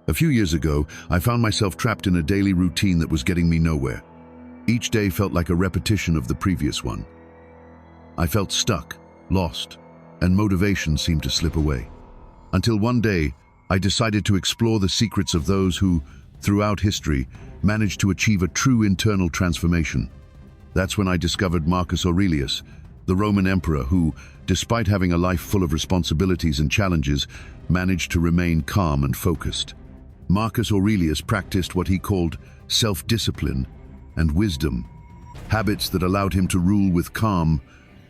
A few years ago, I found myself trapped in a daily routine that was getting me nowhere. Each day felt like a repetition of the previous one. I felt stuck, lost, and motivation seemed to slip away. Until one day, I decided to explore the secrets of those who, throughout history, managed to achieve a true internal transformation. That's when I discovered Marcus Aurelius, the Roman emperor who, despite having a life full of responsibilities and challenges, managed to remain calm and focused. Marcus Aurelius practiced what he called self-discipline and wisdom, habits that allowed him to rule with calm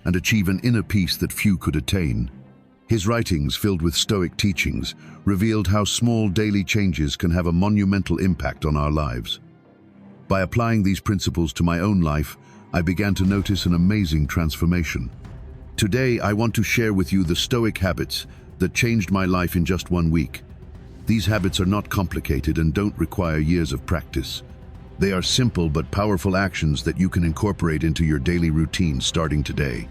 and achieve an inner peace that few could attain. His writings, filled with Stoic teachings, revealed how small daily changes can have a monumental impact on our lives. By applying these principles to my own life, I began to notice an amazing transformation. Today, I want to share with you the Stoic habits that changed my life in just 1 week. These habits are not complicated and don't require years of practice. They are simple but powerful actions that you can incorporate into your daily routine starting today.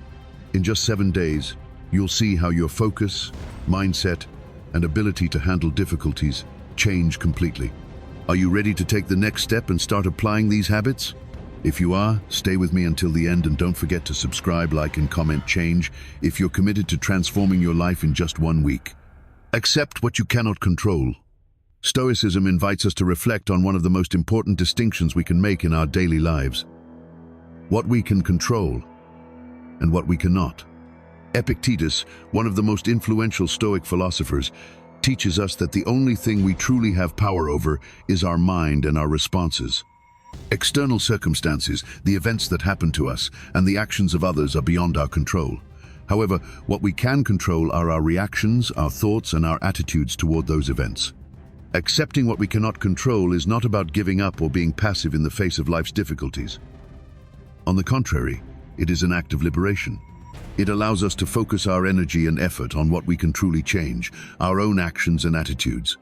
In just 7 days, you'll see how your focus, mindset, and ability to handle difficulties change completely. Are you ready to take the next step and start applying these habits? If you are, stay with me until the end and don't forget to subscribe, like, and comment change if you're committed to transforming your life in just 1 week. Accept what you cannot control. Stoicism invites us to reflect on one of the most important distinctions we can make in our daily lives: what we can control and what we cannot. Epictetus, one of the most influential Stoic philosophers, teaches us that the only thing we truly have power over is our mind and our responses. External circumstances, the events that happen to us, and the actions of others are beyond our control. However, what we can control are our reactions, our thoughts, and our attitudes toward those events. Accepting what we cannot control is not about giving up or being passive in the face of life's difficulties. On the contrary, it is an act of liberation. It allows us to focus our energy and effort on what we can truly change, our own actions and attitudes.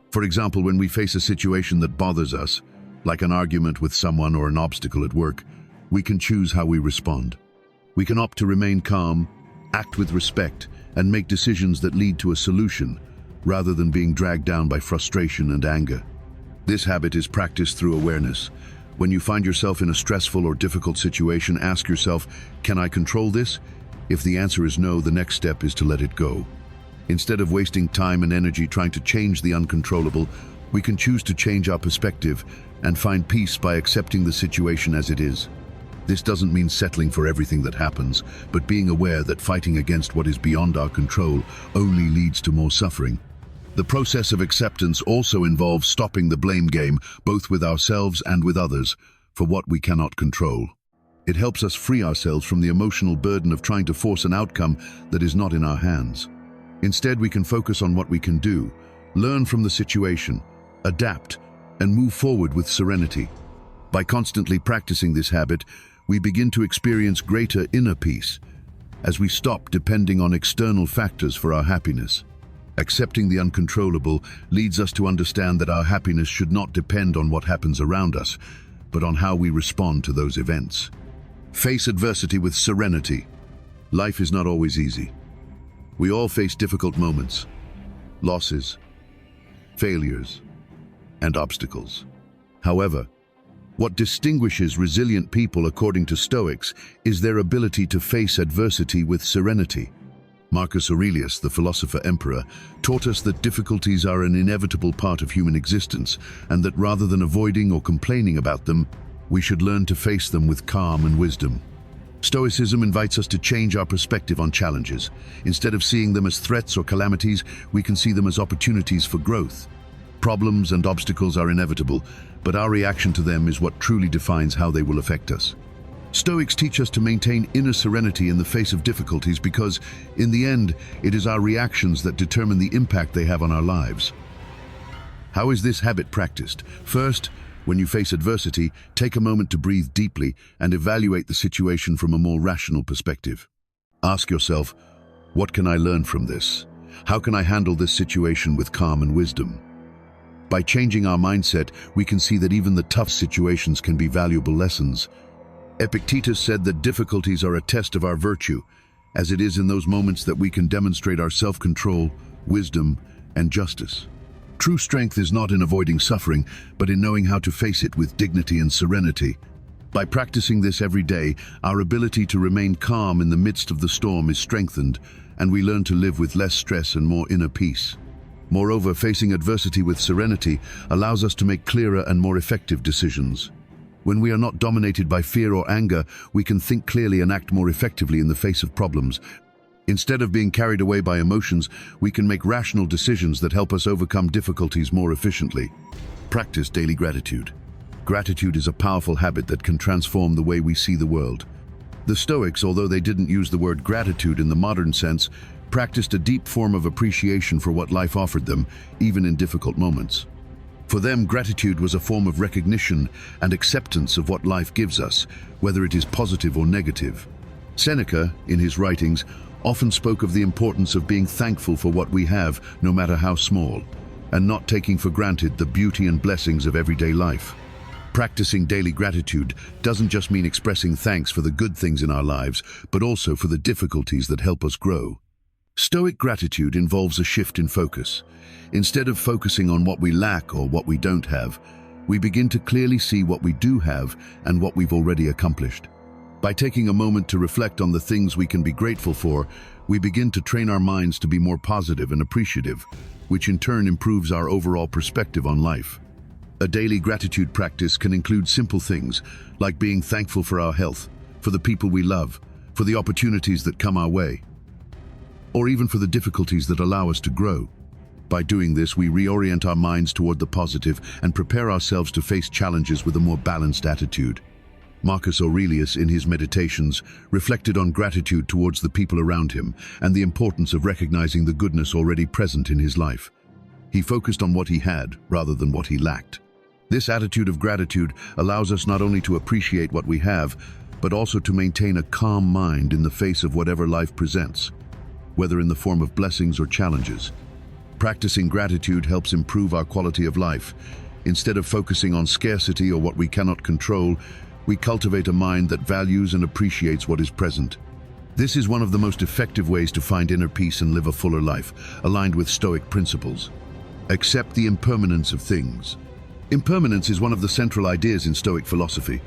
For example, when we face a situation that bothers us, like an argument with someone or an obstacle at work, we can choose how we respond. We can opt to remain calm, act with respect, and make decisions that lead to a solution, rather than being dragged down by frustration and anger. This habit is practiced through awareness. When you find yourself in a stressful or difficult situation, ask yourself, can I control this? If the answer is no, the next step is to let it go. Instead of wasting time and energy trying to change the uncontrollable, we can choose to change our perspective and find peace by accepting the situation as it is. This doesn't mean settling for everything that happens, but being aware that fighting against what is beyond our control only leads to more suffering. The process of acceptance also involves stopping the blame game, both with ourselves and with others, for what we cannot control. It helps us free ourselves from the emotional burden of trying to force an outcome that is not in our hands. Instead, we can focus on what we can do, learn from the situation, adapt, and move forward with serenity. By constantly practicing this habit, we begin to experience greater inner peace as we stop depending on external factors for our happiness. Accepting the uncontrollable leads us to understand that our happiness should not depend on what happens around us, but on how we respond to those events. Face adversity with serenity. Life is not always easy. We all face difficult moments, losses, failures, and obstacles. However, what distinguishes resilient people, according to Stoics, is their ability to face adversity with serenity. Marcus Aurelius, the philosopher-emperor, taught us that difficulties are an inevitable part of human existence, and that rather than avoiding or complaining about them, we should learn to face them with calm and wisdom. Stoicism invites us to change our perspective on challenges. Instead of seeing them as threats or calamities, we can see them as opportunities for growth. Problems and obstacles are inevitable, but our reaction to them is what truly defines how they will affect us. Stoics teach us to maintain inner serenity in the face of difficulties because, in the end, it is our reactions that determine the impact they have on our lives. How is this habit practiced? First, when you face adversity, take a moment to breathe deeply and evaluate the situation from a more rational perspective. Ask yourself, what can I learn from this? How can I handle this situation with calm and wisdom? By changing our mindset, we can see that even the tough situations can be valuable lessons. Epictetus said that difficulties are a test of our virtue, as it is in those moments that we can demonstrate our self-control, wisdom, and justice. True strength is not in avoiding suffering, but in knowing how to face it with dignity and serenity. By practicing this every day, our ability to remain calm in the midst of the storm is strengthened, and we learn to live with less stress and more inner peace. Moreover, facing adversity with serenity allows us to make clearer and more effective decisions. When we are not dominated by fear or anger, we can think clearly and act more effectively in the face of problems. Instead of being carried away by emotions, we can make rational decisions that help us overcome difficulties more efficiently. Practice daily gratitude. Gratitude is a powerful habit that can transform the way we see the world. The Stoics, although they didn't use the word gratitude in the modern sense, practiced a deep form of appreciation for what life offered them, even in difficult moments. For them, gratitude was a form of recognition and acceptance of what life gives us, whether it is positive or negative. Seneca, in his writings, often spoke of the importance of being thankful for what we have, no matter how small, and not taking for granted the beauty and blessings of everyday life. Practicing daily gratitude doesn't just mean expressing thanks for the good things in our lives, but also for the difficulties that help us grow. Stoic gratitude involves a shift in focus. Instead of focusing on what we lack or what we don't have, we begin to clearly see what we do have and what we've already accomplished. By taking a moment to reflect on the things we can be grateful for, we begin to train our minds to be more positive and appreciative, which in turn improves our overall perspective on life. A daily gratitude practice can include simple things, like being thankful for our health, for the people we love, for the opportunities that come our way, or even for the difficulties that allow us to grow. By doing this, we reorient our minds toward the positive and prepare ourselves to face challenges with a more balanced attitude. Marcus Aurelius, in his Meditations, reflected on gratitude towards the people around him and the importance of recognizing the goodness already present in his life. He focused on what he had rather than what he lacked. This attitude of gratitude allows us not only to appreciate what we have, but also to maintain a calm mind in the face of whatever life presents, whether in the form of blessings or challenges. Practicing gratitude helps improve our quality of life. Instead of focusing on scarcity or what we cannot control, we cultivate a mind that values and appreciates what is present. This is one of the most effective ways to find inner peace and live a fuller life, aligned with Stoic principles. Accept the impermanence of things. Impermanence is one of the central ideas in Stoic philosophy.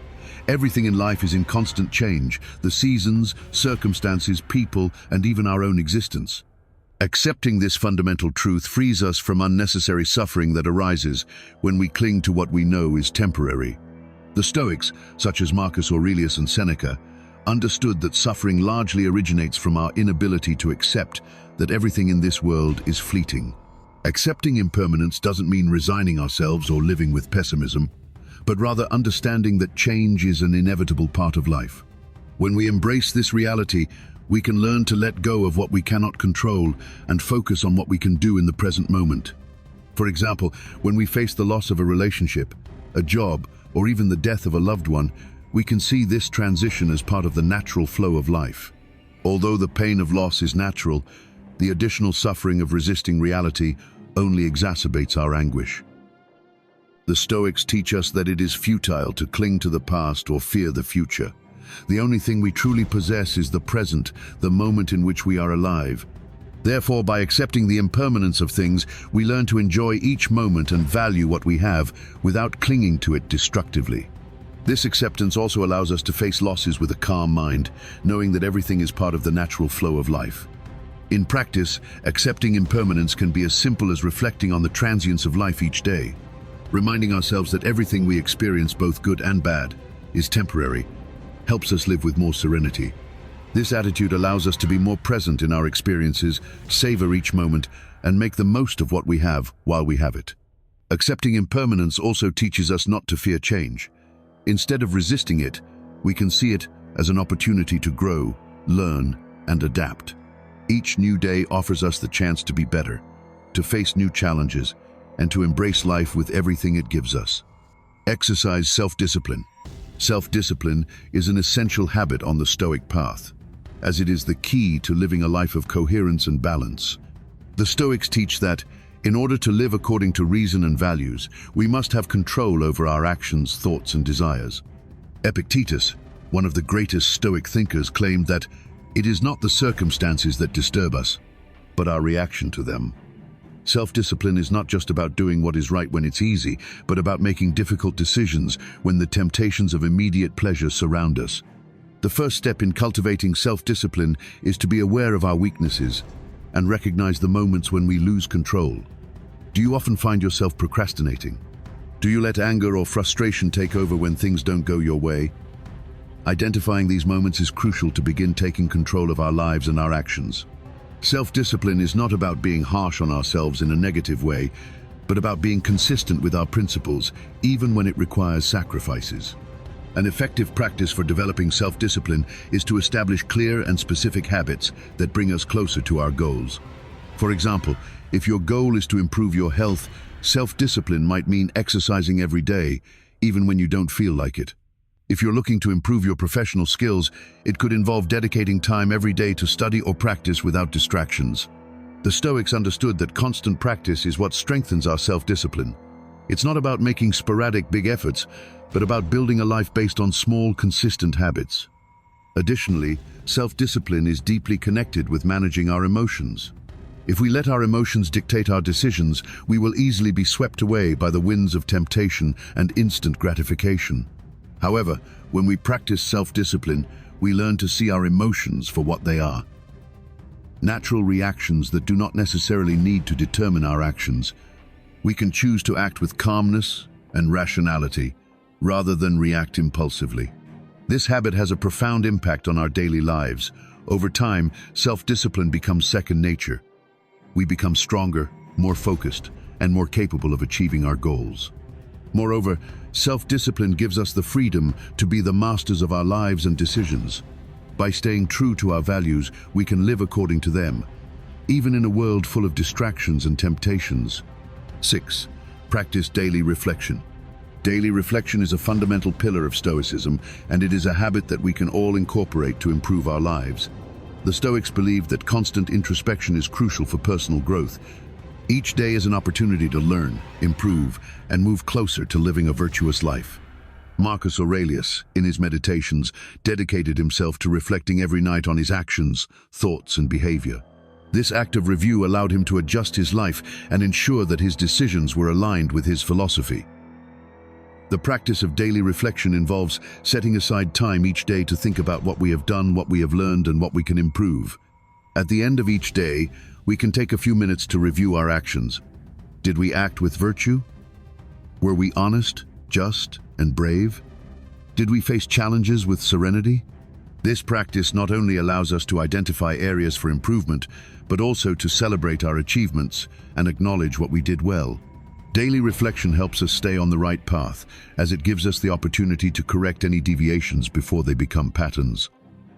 Everything in life is in constant change: the seasons, circumstances, people, and even our own existence. Accepting this fundamental truth frees us from unnecessary suffering that arises when we cling to what we know is temporary. The Stoics, such as Marcus Aurelius and Seneca, understood that suffering largely originates from our inability to accept that everything in this world is fleeting. Accepting impermanence doesn't mean resigning ourselves or living with pessimism, but rather understanding that change is an inevitable part of life. When we embrace this reality, we can learn to let go of what we cannot control and focus on what we can do in the present moment. For example, when we face the loss of a relationship, a job, or even the death of a loved one, we can see this transition as part of the natural flow of life. Although the pain of loss is natural, the additional suffering of resisting reality only exacerbates our anguish. The Stoics teach us that it is futile to cling to the past or fear the future. The only thing we truly possess is the present, the moment in which we are alive. Therefore, by accepting the impermanence of things, we learn to enjoy each moment and value what we have without clinging to it destructively. This acceptance also allows us to face losses with a calm mind, knowing that everything is part of the natural flow of life. In practice, accepting impermanence can be as simple as reflecting on the transience of life each day. Reminding ourselves that everything we experience, both good and bad, is temporary, helps us live with more serenity. This attitude allows us to be more present in our experiences, savor each moment, and make the most of what we have while we have it. Accepting impermanence also teaches us not to fear change. Instead of resisting it, we can see it as an opportunity to grow, learn, and adapt. Each new day offers us the chance to be better, to face new challenges, and to embrace life with everything it gives us. Exercise self-discipline. Self-discipline is an essential habit on the Stoic path, as it is the key to living a life of coherence and balance. The Stoics teach that, in order to live according to reason and values, we must have control over our actions, thoughts, and desires. Epictetus, one of the greatest Stoic thinkers, claimed that it is not the circumstances that disturb us, but our reaction to them. Self-discipline is not just about doing what is right when it's easy, but about making difficult decisions when the temptations of immediate pleasure surround us. The first step in cultivating self-discipline is to be aware of our weaknesses and recognize the moments when we lose control. Do you often find yourself procrastinating? Do you let anger or frustration take over when things don't go your way? Identifying these moments is crucial to begin taking control of our lives and our actions. Self-discipline is not about being harsh on ourselves in a negative way, but about being consistent with our principles, even when it requires sacrifices. An effective practice for developing self-discipline is to establish clear and specific habits that bring us closer to our goals. For example, if your goal is to improve your health, self-discipline might mean exercising every day, even when you don't feel like it. If you're looking to improve your professional skills, it could involve dedicating time every day to study or practice without distractions. The Stoics understood that constant practice is what strengthens our self-discipline. It's not about making sporadic big efforts, but about building a life based on small, consistent habits. Additionally, self-discipline is deeply connected with managing our emotions. If we let our emotions dictate our decisions, we will easily be swept away by the winds of temptation and instant gratification. However, when we practice self-discipline, we learn to see our emotions for what they are. Natural reactions that do not necessarily need to determine our actions. We can choose to act with calmness and rationality, rather than react impulsively. This habit has a profound impact on our daily lives. Over time, self-discipline becomes second nature. We become stronger, more focused, and more capable of achieving our goals. Moreover, self-discipline gives us the freedom to be the masters of our lives and decisions. By staying true to our values, we can live according to them, even in a world full of distractions and temptations. 6. Practice daily reflection. Daily reflection is a fundamental pillar of Stoicism, and it is a habit that we can all incorporate to improve our lives. The Stoics believed that constant introspection is crucial for personal growth. Each day is an opportunity to learn, improve, and move closer to living a virtuous life. Marcus Aurelius, in his meditations, dedicated himself to reflecting every night on his actions, thoughts, and behavior. This act of review allowed him to adjust his life and ensure that his decisions were aligned with his philosophy. The practice of daily reflection involves setting aside time each day to think about what we have done, what we have learned, and what we can improve. At the end of each day, we can take a few minutes to review our actions. Did we act with virtue? Were we honest, just, and brave? Did we face challenges with serenity? This practice not only allows us to identify areas for improvement, but also to celebrate our achievements and acknowledge what we did well. Daily reflection helps us stay on the right path, as it gives us the opportunity to correct any deviations before they become patterns.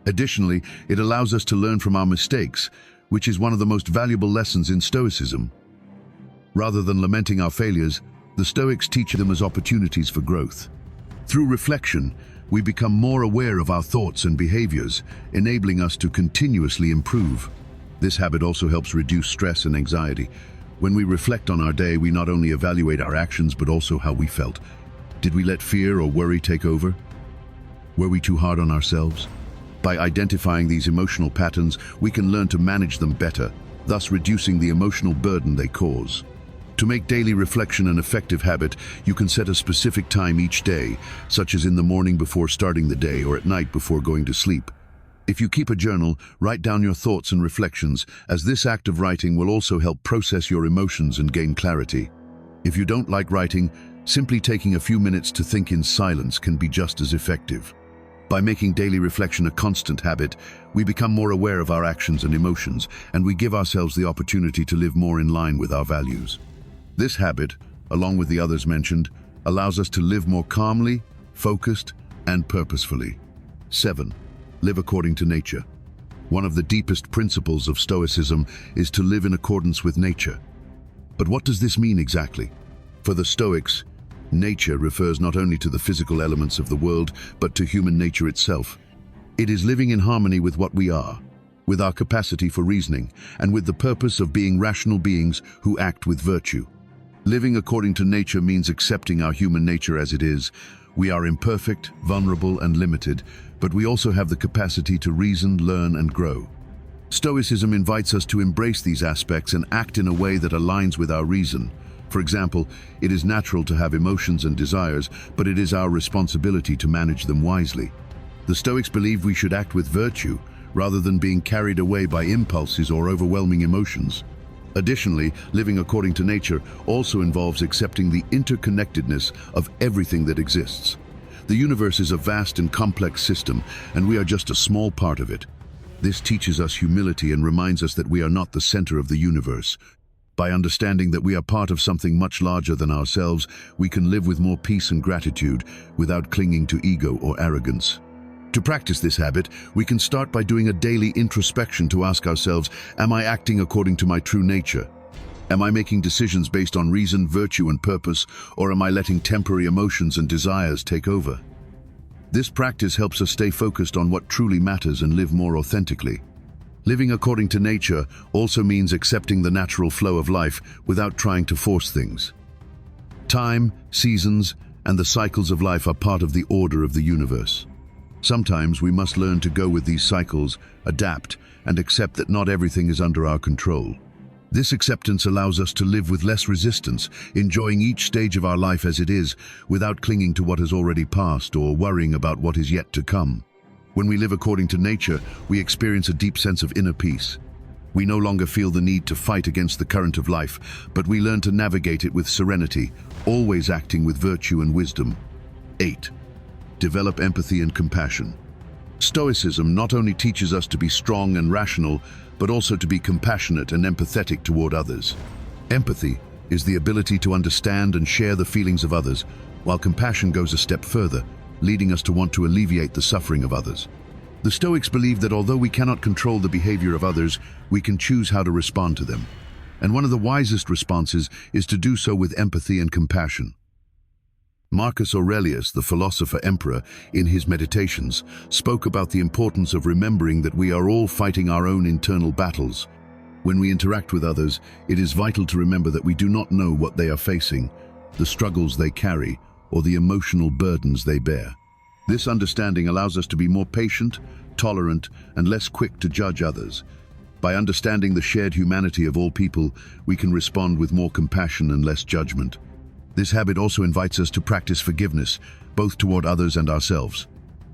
Additionally, it allows us to learn from our mistakes, which is one of the most valuable lessons in Stoicism. Rather than lamenting our failures, the Stoics teach them as opportunities for growth. Through reflection, we become more aware of our thoughts and behaviors, enabling us to continuously improve. This habit also helps reduce stress and anxiety. When we reflect on our day, we not only evaluate our actions, but also how we felt. Did we let fear or worry take over? Were we too hard on ourselves? By identifying these emotional patterns, we can learn to manage them better, thus reducing the emotional burden they cause. To make daily reflection an effective habit, you can set a specific time each day, such as in the morning before starting the day or at night before going to sleep. If you keep a journal, write down your thoughts and reflections, as this act of writing will also help process your emotions and gain clarity. If you don't like writing, simply taking a few minutes to think in silence can be just as effective. By making daily reflection a constant habit, we become more aware of our actions and emotions, and we give ourselves the opportunity to live more in line with our values. This habit, along with the others mentioned, allows us to live more calmly, focused, and purposefully. 7. Live according to nature. One of the deepest principles of Stoicism is to live in accordance with nature. But what does this mean exactly? For the Stoics, nature refers not only to the physical elements of the world, but to human nature itself. It is living in harmony with what we are, with our capacity for reasoning, and with the purpose of being rational beings who act with virtue. Living according to nature means accepting our human nature as it is. We are imperfect, vulnerable, and limited, but we also have the capacity to reason, learn, and grow. Stoicism invites us to embrace these aspects and act in a way that aligns with our reason. For example, it is natural to have emotions and desires, but it is our responsibility to manage them wisely. The Stoics believe we should act with virtue, rather than being carried away by impulses or overwhelming emotions. Additionally, living according to nature also involves accepting the interconnectedness of everything that exists. The universe is a vast and complex system, and we are just a small part of it. This teaches us humility and reminds us that we are not the center of the universe. By understanding that we are part of something much larger than ourselves, we can live with more peace and gratitude without clinging to ego or arrogance. To practice this habit, we can start by doing a daily introspection to ask ourselves, am I acting according to my true nature? Am I making decisions based on reason, virtue, and purpose, or am I letting temporary emotions and desires take over? This practice helps us stay focused on what truly matters and live more authentically. Living according to nature also means accepting the natural flow of life without trying to force things. Time, seasons, and the cycles of life are part of the order of the universe. Sometimes we must learn to go with these cycles, adapt, and accept that not everything is under our control. This acceptance allows us to live with less resistance, enjoying each stage of our life as it is, without clinging to what has already passed or worrying about what is yet to come. When we live according to nature, we experience a deep sense of inner peace. We no longer feel the need to fight against the current of life, but we learn to navigate it with serenity, always acting with virtue and wisdom. 8. Develop empathy and compassion. Stoicism not only teaches us to be strong and rational, but also to be compassionate and empathetic toward others. Empathy is the ability to understand and share the feelings of others, while compassion goes a step further, leading us to want to alleviate the suffering of others. The Stoics believe that although we cannot control the behavior of others, we can choose how to respond to them. And one of the wisest responses is to do so with empathy and compassion. Marcus Aurelius, the philosopher emperor, in his Meditations, spoke about the importance of remembering that we are all fighting our own internal battles. When we interact with others, it is vital to remember that we do not know what they are facing, the struggles they carry, or the emotional burdens they bear. This understanding allows us to be more patient, tolerant, and less quick to judge others. By understanding the shared humanity of all people, we can respond with more compassion and less judgment. This habit also invites us to practice forgiveness, both toward others and ourselves.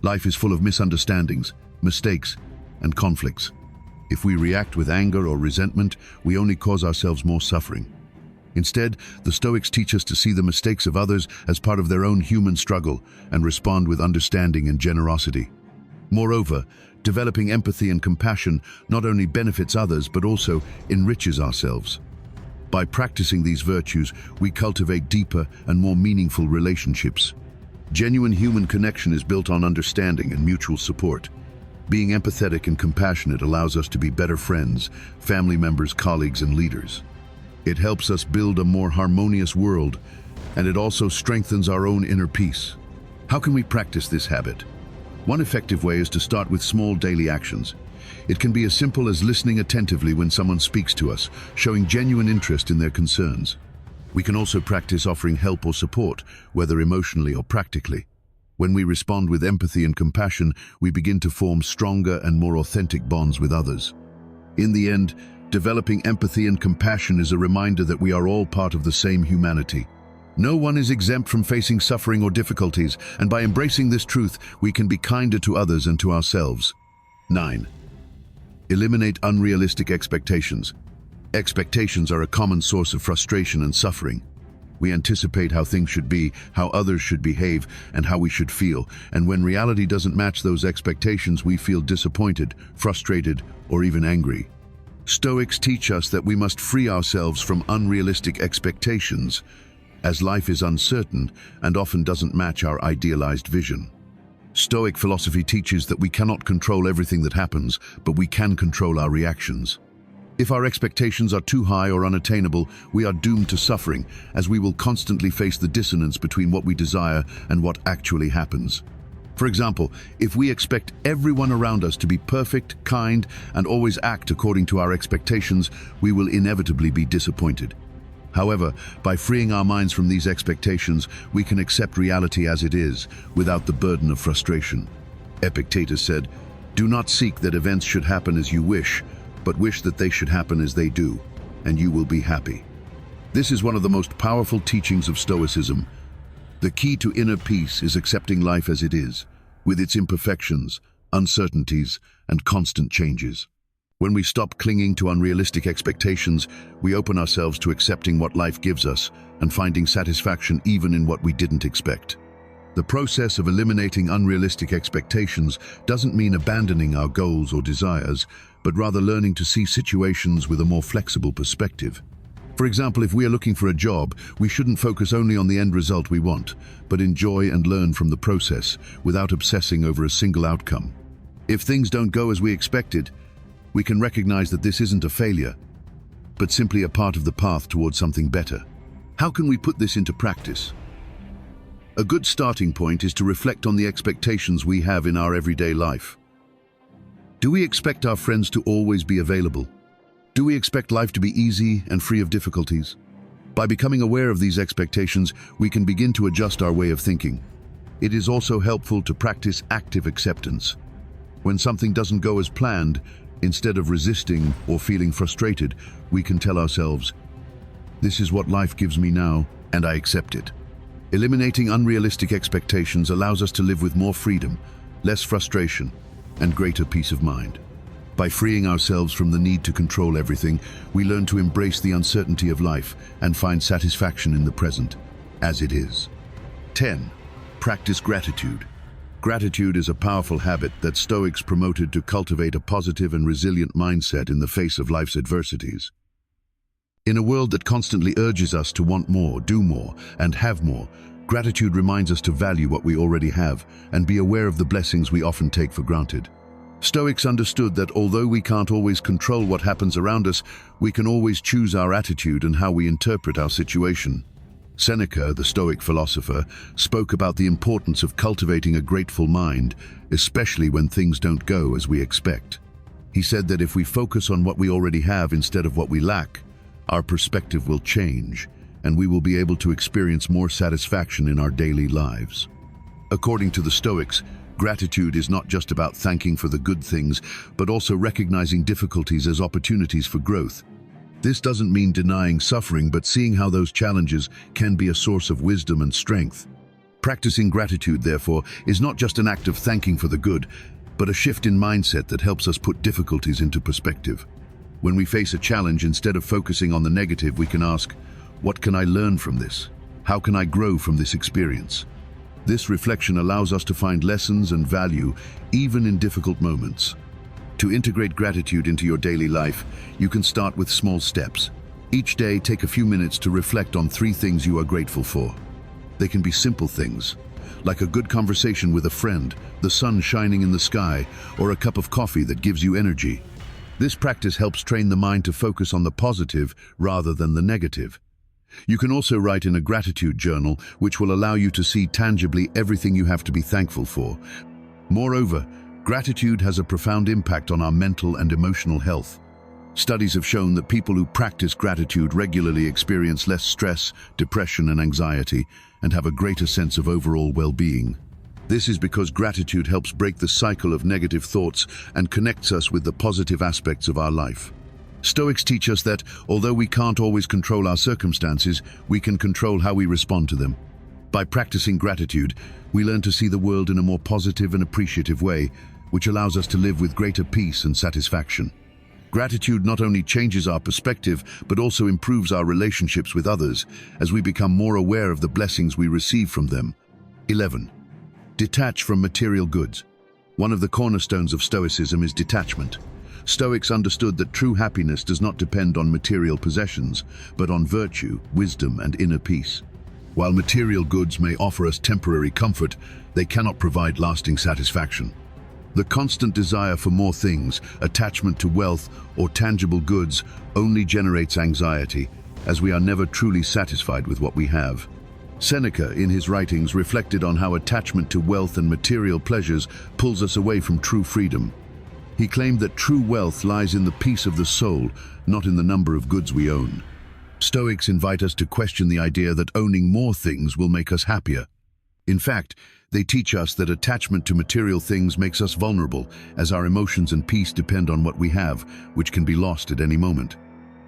Life is full of misunderstandings, mistakes, and conflicts. If we react with anger or resentment, we only cause ourselves more suffering. Instead, the Stoics teach us to see the mistakes of others as part of their own human struggle and respond with understanding and generosity. Moreover, developing empathy and compassion not only benefits others but also enriches ourselves. By practicing these virtues, we cultivate deeper and more meaningful relationships. Genuine human connection is built on understanding and mutual support. Being empathetic and compassionate allows us to be better friends, family members, colleagues, and leaders. It helps us build a more harmonious world, and it also strengthens our own inner peace. How can we practice this habit? One effective way is to start with small daily actions. It can be as simple as listening attentively when someone speaks to us, showing genuine interest in their concerns. We can also practice offering help or support, whether emotionally or practically. When we respond with empathy and compassion, we begin to form stronger and more authentic bonds with others. In the end, developing empathy and compassion is a reminder that we are all part of the same humanity. No one is exempt from facing suffering or difficulties, and by embracing this truth, we can be kinder to others and to ourselves. 9. Eliminate unrealistic expectations. Expectations are a common source of frustration and suffering. We anticipate how things should be, how others should behave, and how we should feel, and when reality doesn't match those expectations, we feel disappointed, frustrated, or even angry. Stoics teach us that we must free ourselves from unrealistic expectations, as life is uncertain and often doesn't match our idealized vision. Stoic philosophy teaches that we cannot control everything that happens, but we can control our reactions. If our expectations are too high or unattainable, we are doomed to suffering, as we will constantly face the dissonance between what we desire and what actually happens. For example, if we expect everyone around us to be perfect, kind, and always act according to our expectations, we will inevitably be disappointed. However, by freeing our minds from these expectations, we can accept reality as it is, without the burden of frustration. Epictetus said, "Do not seek that events should happen as you wish, but wish that they should happen as they do, and you will be happy. This is one of the most powerful teachings of Stoicism. The key to inner peace is accepting life as it is, with its imperfections, uncertainties, and constant changes. When we stop clinging to unrealistic expectations, we open ourselves to accepting what life gives us and finding satisfaction even in what we didn't expect. The process of eliminating unrealistic expectations doesn't mean abandoning our goals or desires, but rather learning to see situations with a more flexible perspective. For example, if we are looking for a job, we shouldn't focus only on the end result we want, but enjoy and learn from the process without obsessing over a single outcome. If things don't go as we expected, we can recognize that this isn't a failure, but simply a part of the path towards something better. How can we put this into practice? A good starting point is to reflect on the expectations we have in our everyday life. Do we expect our friends to always be available? Do we expect life to be easy and free of difficulties? By becoming aware of these expectations, we can begin to adjust our way of thinking. It is also helpful to practice active acceptance. When something doesn't go as planned, instead of resisting or feeling frustrated, we can tell ourselves, "This is what life gives me now, and I accept it." Eliminating unrealistic expectations allows us to live with more freedom, less frustration, and greater peace of mind. By freeing ourselves from the need to control everything, we learn to embrace the uncertainty of life and find satisfaction in the present, as it is. 10. Practice gratitude. Gratitude is a powerful habit that Stoics promoted to cultivate a positive and resilient mindset in the face of life's adversities. In a world that constantly urges us to want more, do more, and have more, gratitude reminds us to value what we already have and be aware of the blessings we often take for granted. Stoics understood that although we can't always control what happens around us, we can always choose our attitude and how we interpret our situation. Seneca, the Stoic philosopher, spoke about the importance of cultivating a grateful mind, especially when things don't go as we expect. He said that if we focus on what we already have instead of what we lack, our perspective will change, and we will be able to experience more satisfaction in our daily lives. According to the Stoics, gratitude is not just about thanking for the good things, but also recognizing difficulties as opportunities for growth. This doesn't mean denying suffering, but seeing how those challenges can be a source of wisdom and strength. Practicing gratitude, therefore, is not just an act of thanking for the good, but a shift in mindset that helps us put difficulties into perspective. When we face a challenge, instead of focusing on the negative, we can ask, "What can I learn from this? How can I grow from this experience?" This reflection allows us to find lessons and value even in difficult moments. To integrate gratitude into your daily life, you can start with small steps. Each day, take a few minutes to reflect on 3 things you are grateful for. They can be simple things, like a good conversation with a friend, the sun shining in the sky, or a cup of coffee that gives you energy. This practice helps train the mind to focus on the positive rather than the negative. You can also write in a gratitude journal, which will allow you to see tangibly everything you have to be thankful for. Moreover, gratitude has a profound impact on our mental and emotional health. Studies have shown that people who practice gratitude regularly experience less stress, depression, and anxiety, and have a greater sense of overall well-being. This is because gratitude helps break the cycle of negative thoughts and connects us with the positive aspects of our life. Stoics teach us that, although we can't always control our circumstances, we can control how we respond to them. By practicing gratitude, we learn to see the world in a more positive and appreciative way, which allows us to live with greater peace and satisfaction. Gratitude not only changes our perspective, but also improves our relationships with others, as we become more aware of the blessings we receive from them. 11. Detach from material goods. One of the cornerstones of Stoicism is detachment. Stoics understood that true happiness does not depend on material possessions, but on virtue, wisdom, and inner peace. While material goods may offer us temporary comfort, they cannot provide lasting satisfaction. The constant desire for more things, attachment to wealth, or tangible goods only generates anxiety, as we are never truly satisfied with what we have. Seneca, in his writings, reflected on how attachment to wealth and material pleasures pulls us away from true freedom. He claimed that true wealth lies in the peace of the soul, not in the number of goods we own. Stoics invite us to question the idea that owning more things will make us happier. In fact, They teach us that attachment to material things makes us vulnerable, as our emotions and peace depend on what we have, which can be lost at any moment.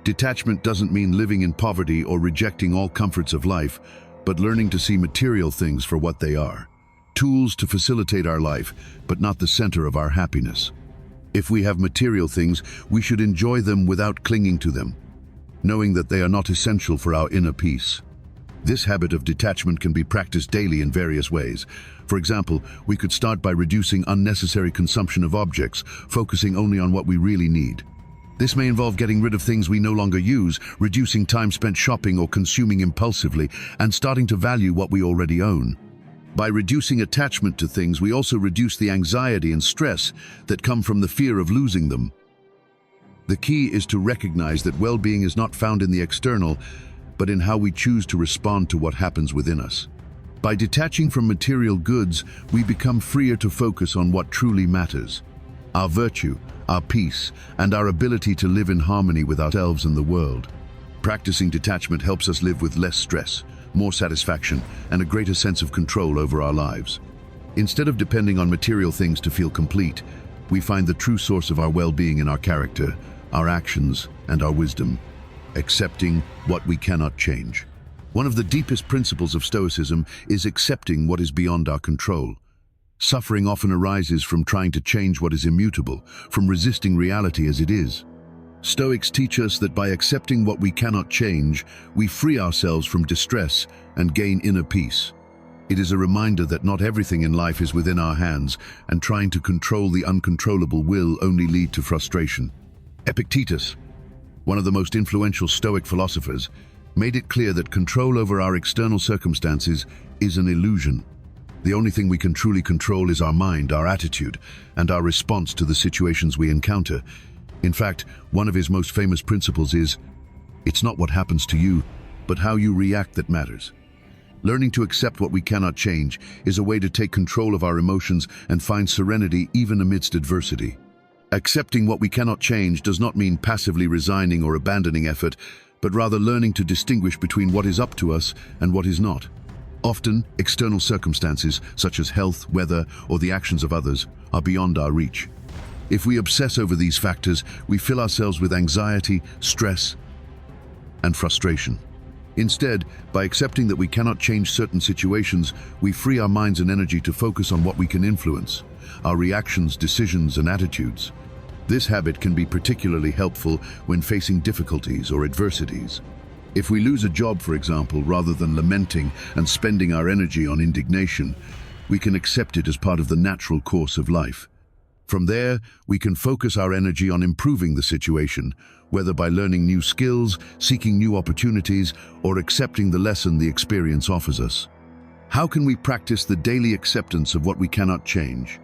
Detachment doesn't mean living in poverty or rejecting all comforts of life, but learning to see material things for what they are. Tools to facilitate our life, but not the center of our happiness. If we have material things, we should enjoy them without clinging to them, knowing that they are not essential for our inner peace. This habit of detachment can be practiced daily in various ways. For example, we could start by reducing unnecessary consumption of objects, focusing only on what we really need. This may involve getting rid of things we no longer use, reducing time spent shopping or consuming impulsively, and starting to value what we already own. By reducing attachment to things, we also reduce the anxiety and stress that come from the fear of losing them. The key is to recognize that well-being is not found in the external, but in how we choose to respond to what happens within us. By detaching from material goods, we become freer to focus on what truly matters: our virtue, our peace, and our ability to live in harmony with ourselves and the world. Practicing detachment helps us live with less stress, more satisfaction, and a greater sense of control over our lives. Instead of depending on material things to feel complete, we find the true source of our well-being in our character, our actions, and our wisdom. Accepting what we cannot change. One of the deepest principles of Stoicism is accepting what is beyond our control. Suffering often arises from trying to change what is immutable, from resisting reality as it is. Stoics teach us that by accepting what we cannot change, we free ourselves from distress and gain inner peace. It is a reminder that not everything in life is within our hands, and trying to control the uncontrollable will only lead to frustration. Epictetus, one of the most influential Stoic philosophers, made it clear that control over our external circumstances is an illusion. The only thing we can truly control is our mind, our attitude, and our response to the situations we encounter. In fact, one of his most famous principles is, "It's not what happens to you, but how you react that matters." Learning to accept what we cannot change is a way to take control of our emotions and find serenity even amidst adversity. Accepting what we cannot change does not mean passively resigning or abandoning effort, but rather learning to distinguish between what is up to us and what is not. Often, external circumstances, such as health, weather, or the actions of others, are beyond our reach. If we obsess over these factors, we fill ourselves with anxiety, stress, and frustration. Instead, by accepting that we cannot change certain situations, we free our minds and energy to focus on what we can influence: our reactions, decisions, and attitudes. This habit can be particularly helpful when facing difficulties or adversities. If we lose a job, for example, rather than lamenting and spending our energy on indignation, we can accept it as part of the natural course of life. From there, we can focus our energy on improving the situation, whether by learning new skills, seeking new opportunities, or accepting the lesson the experience offers us. How can we practice the daily acceptance of what we cannot change?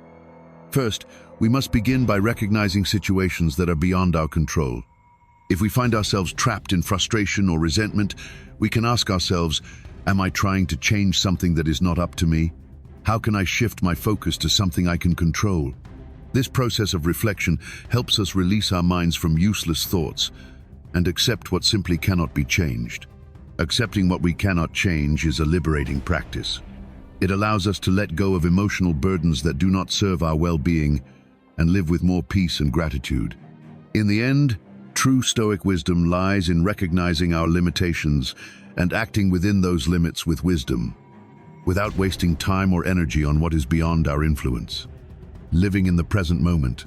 First, we must begin by recognizing situations that are beyond our control. If we find ourselves trapped in frustration or resentment, we can ask ourselves, am I trying to change something that is not up to me? How can I shift my focus to something I can control? This process of reflection helps us release our minds from useless thoughts and accept what simply cannot be changed. Accepting what we cannot change is a liberating practice. It allows us to let go of emotional burdens that do not serve our well-being and live with more peace and gratitude. In the end, true Stoic wisdom lies in recognizing our limitations and acting within those limits with wisdom, without wasting time or energy on what is beyond our influence. Living in the present moment.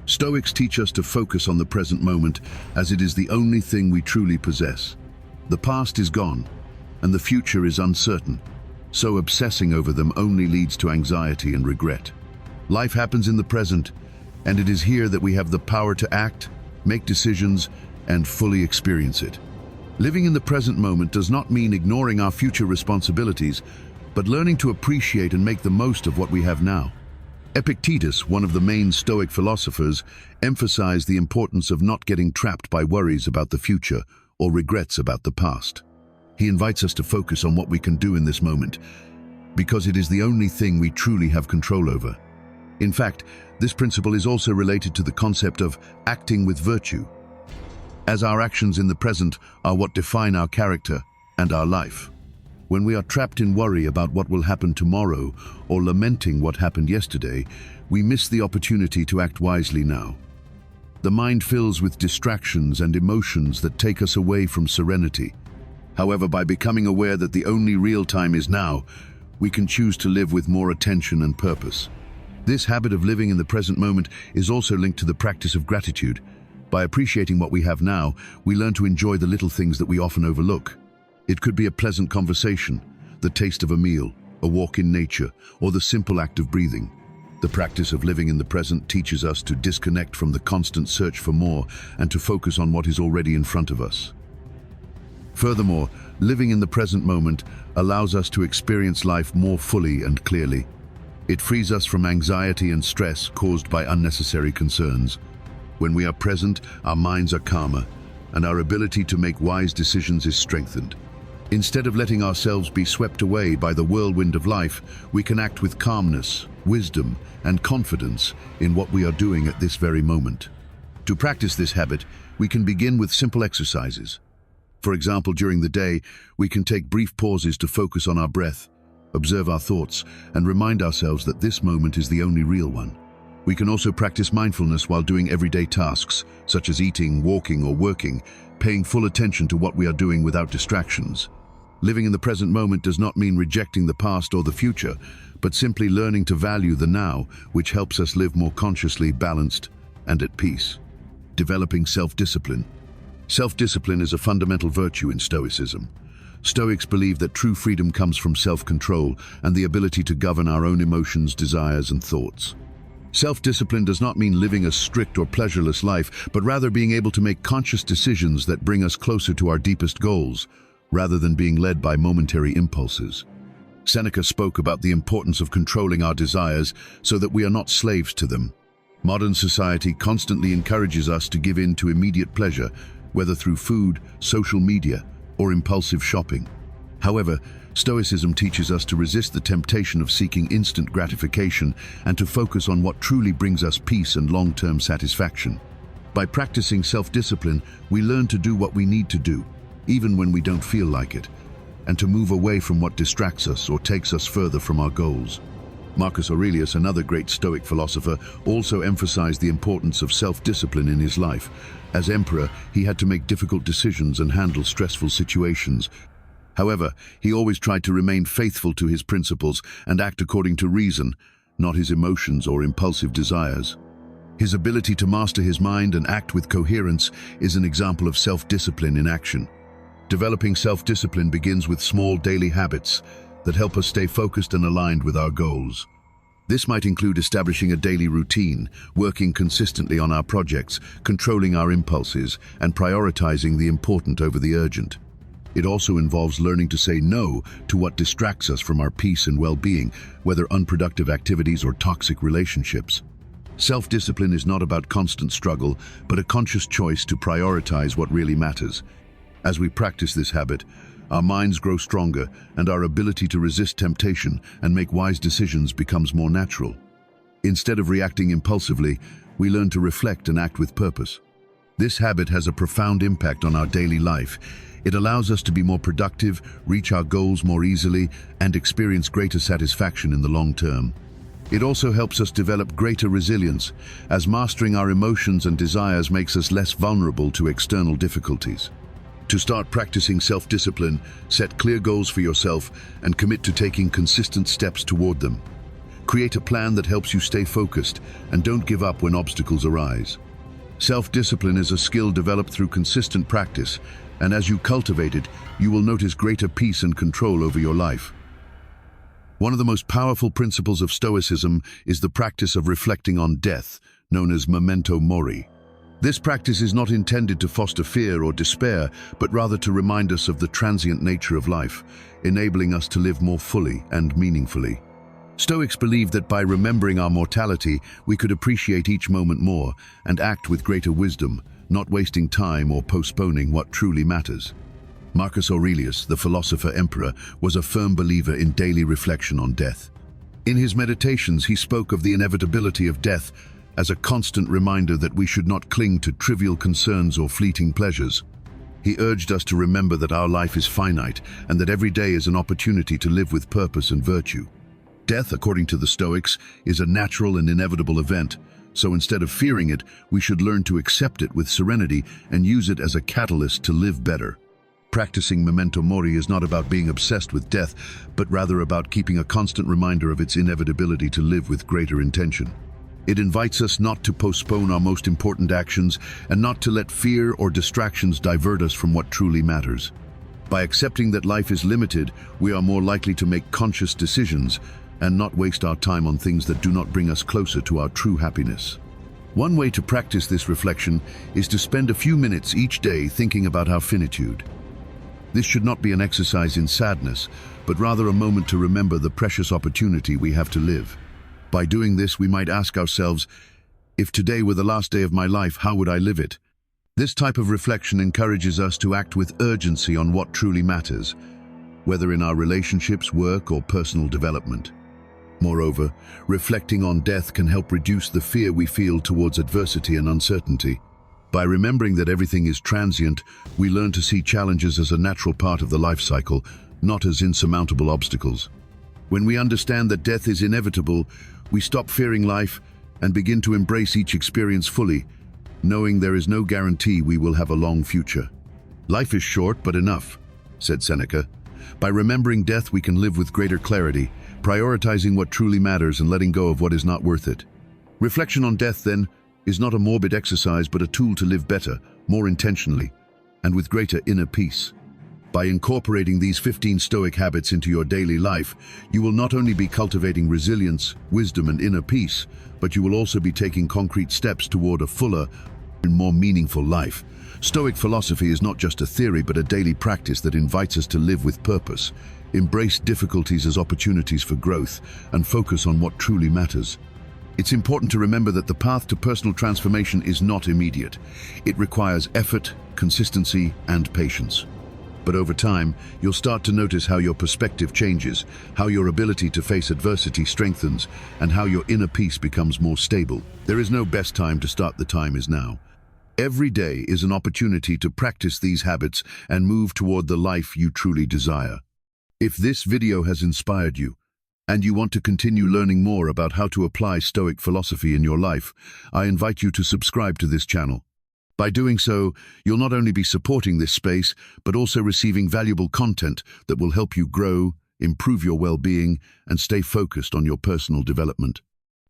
Stoics teach us to focus on the present moment, as it is the only thing we truly possess. The past is gone, and the future is uncertain, so obsessing over them only leads to anxiety and regret. Life happens in the present, and it is here that we have the power to act, make decisions, and fully experience it. Living in the present moment does not mean ignoring our future responsibilities, but learning to appreciate and make the most of what we have now. Epictetus, one of the main Stoic philosophers, emphasized the importance of not getting trapped by worries about the future or regrets about the past. He invites us to focus on what we can do in this moment, because it is the only thing we truly have control over. In fact, this principle is also related to the concept of acting with virtue, as our actions in the present are what define our character and our life. When we are trapped in worry about what will happen tomorrow or lamenting what happened yesterday, we miss the opportunity to act wisely now. The mind fills with distractions and emotions that take us away from serenity. However, by becoming aware that the only real time is now, we can choose to live with more attention and purpose. This habit of living in the present moment is also linked to the practice of gratitude. By appreciating what we have now, we learn to enjoy the little things that we often overlook. It could be a pleasant conversation, the taste of a meal, a walk in nature, or the simple act of breathing. The practice of living in the present teaches us to disconnect from the constant search for more and to focus on what is already in front of us. Furthermore, living in the present moment allows us to experience life more fully and clearly. It frees us from anxiety and stress caused by unnecessary concerns. When we are present, our minds are calmer, and our ability to make wise decisions is strengthened. Instead of letting ourselves be swept away by the whirlwind of life, we can act with calmness, wisdom, and confidence in what we are doing at this very moment. To practice this habit, we can begin with simple exercises. For example, during the day, we can take brief pauses to focus on our breath, observe our thoughts, and remind ourselves that this moment is the only real one. We can also practice mindfulness while doing everyday tasks, such as eating, walking, or working, paying full attention to what we are doing without distractions. Living in the present moment does not mean rejecting the past or the future, but simply learning to value the now, which helps us live more consciously, balanced, and at peace. Developing self-discipline. Self-discipline is a fundamental virtue in Stoicism. Stoics believe that true freedom comes from self-control and the ability to govern our own emotions, desires, and thoughts. Self-discipline does not mean living a strict or pleasureless life, but rather being able to make conscious decisions that bring us closer to our deepest goals, rather than being led by momentary impulses. Seneca spoke about the importance of controlling our desires so that we are not slaves to them. Modern society constantly encourages us to give in to immediate pleasure, whether through food, social media, or impulsive shopping. However, Stoicism teaches us to resist the temptation of seeking instant gratification and to focus on what truly brings us peace and long-term satisfaction. By practicing self-discipline, we learn to do what we need to do, even when we don't feel like it, and to move away from what distracts us or takes us further from our goals. Marcus Aurelius, another great Stoic philosopher, also emphasized the importance of self-discipline in his life. As emperor, he had to make difficult decisions and handle stressful situations. However, he always tried to remain faithful to his principles and act according to reason, not his emotions or impulsive desires. His ability to master his mind and act with coherence is an example of self-discipline in action. Developing self-discipline begins with small daily habits that help us stay focused and aligned with our goals. This might include establishing a daily routine, working consistently on our projects, controlling our impulses, and prioritizing the important over the urgent. It also involves learning to say no to what distracts us from our peace and well-being, whether unproductive activities or toxic relationships. Self-discipline is not about constant struggle, but a conscious choice to prioritize what really matters. As we practice this habit, our minds grow stronger and our ability to resist temptation and make wise decisions becomes more natural. Instead of reacting impulsively, we learn to reflect and act with purpose. This habit has a profound impact on our daily life. It allows us to be more productive, reach our goals more easily, and experience greater satisfaction in the long term. It also helps us develop greater resilience, as mastering our emotions and desires makes us less vulnerable to external difficulties. To start practicing self-discipline, set clear goals for yourself and commit to taking consistent steps toward them. Create a plan that helps you stay focused and don't give up when obstacles arise. Self-discipline is a skill developed through consistent practice, and as you cultivate it, you will notice greater peace and control over your life. One of the most powerful principles of Stoicism is the practice of reflecting on death, known as memento mori. This practice is not intended to foster fear or despair, but rather to remind us of the transient nature of life, enabling us to live more fully and meaningfully. Stoics believe that by remembering our mortality, we could appreciate each moment more and act with greater wisdom, not wasting time or postponing what truly matters. Marcus Aurelius, the philosopher-emperor, was a firm believer in daily reflection on death. In his meditations, he spoke of the inevitability of death as a constant reminder that we should not cling to trivial concerns or fleeting pleasures. He urged us to remember that our life is finite and that every day is an opportunity to live with purpose and virtue. Death, according to the Stoics, is a natural and inevitable event, so instead of fearing it, we should learn to accept it with serenity and use it as a catalyst to live better. Practicing memento mori is not about being obsessed with death, but rather about keeping a constant reminder of its inevitability to live with greater intention. It invites us not to postpone our most important actions and not to let fear or distractions divert us from what truly matters. By accepting that life is limited, we are more likely to make conscious decisions and not waste our time on things that do not bring us closer to our true happiness. One way to practice this reflection is to spend a few minutes each day thinking about our finitude. This should not be an exercise in sadness, but rather a moment to remember the precious opportunity we have to live. By doing this, we might ask ourselves, if today were the last day of my life, how would I live it? This type of reflection encourages us to act with urgency on what truly matters, whether in our relationships, work, or personal development. Moreover, reflecting on death can help reduce the fear we feel towards adversity and uncertainty. By remembering that everything is transient, we learn to see challenges as a natural part of the life cycle, not as insurmountable obstacles. When we understand that death is inevitable, we stop fearing life and begin to embrace each experience fully, knowing there is no guarantee we will have a long future. Life is short but enough, said Seneca. By remembering death, we can live with greater clarity, prioritizing what truly matters and letting go of what is not worth it. Reflection on death, then, is not a morbid exercise but a tool to live better, more intentionally, and with greater inner peace. By incorporating these 15 Stoic habits into your daily life, you will not only be cultivating resilience, wisdom, and inner peace, but you will also be taking concrete steps toward a fuller and more meaningful life. Stoic philosophy is not just a theory but a daily practice that invites us to live with purpose, embrace difficulties as opportunities for growth, and focus on what truly matters. It's important to remember that the path to personal transformation is not immediate. It requires effort, consistency, and patience. But over time, you'll start to notice how your perspective changes, how your ability to face adversity strengthens, and how your inner peace becomes more stable. There is no best time to start. The time is now. Every day is an opportunity to practice these habits and move toward the life you truly desire. If this video has inspired you, and you want to continue learning more about how to apply Stoic philosophy in your life, I invite you to subscribe to this channel. By doing so, you'll not only be supporting this space, but also receiving valuable content that will help you grow, improve your well-being, and stay focused on your personal development.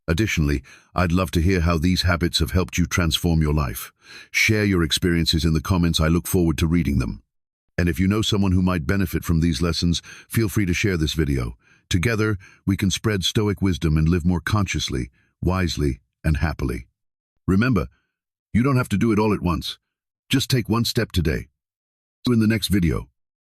Additionally, I'd love to hear how these habits have helped you transform your life. Share your experiences in the comments. I look forward to reading them. And if you know someone who might benefit from these lessons, feel free to share this video. Together, we can spread Stoic wisdom and live more consciously, wisely, and happily. Remember, you don't have to do it all at once. Just take one step today. See you in the next video.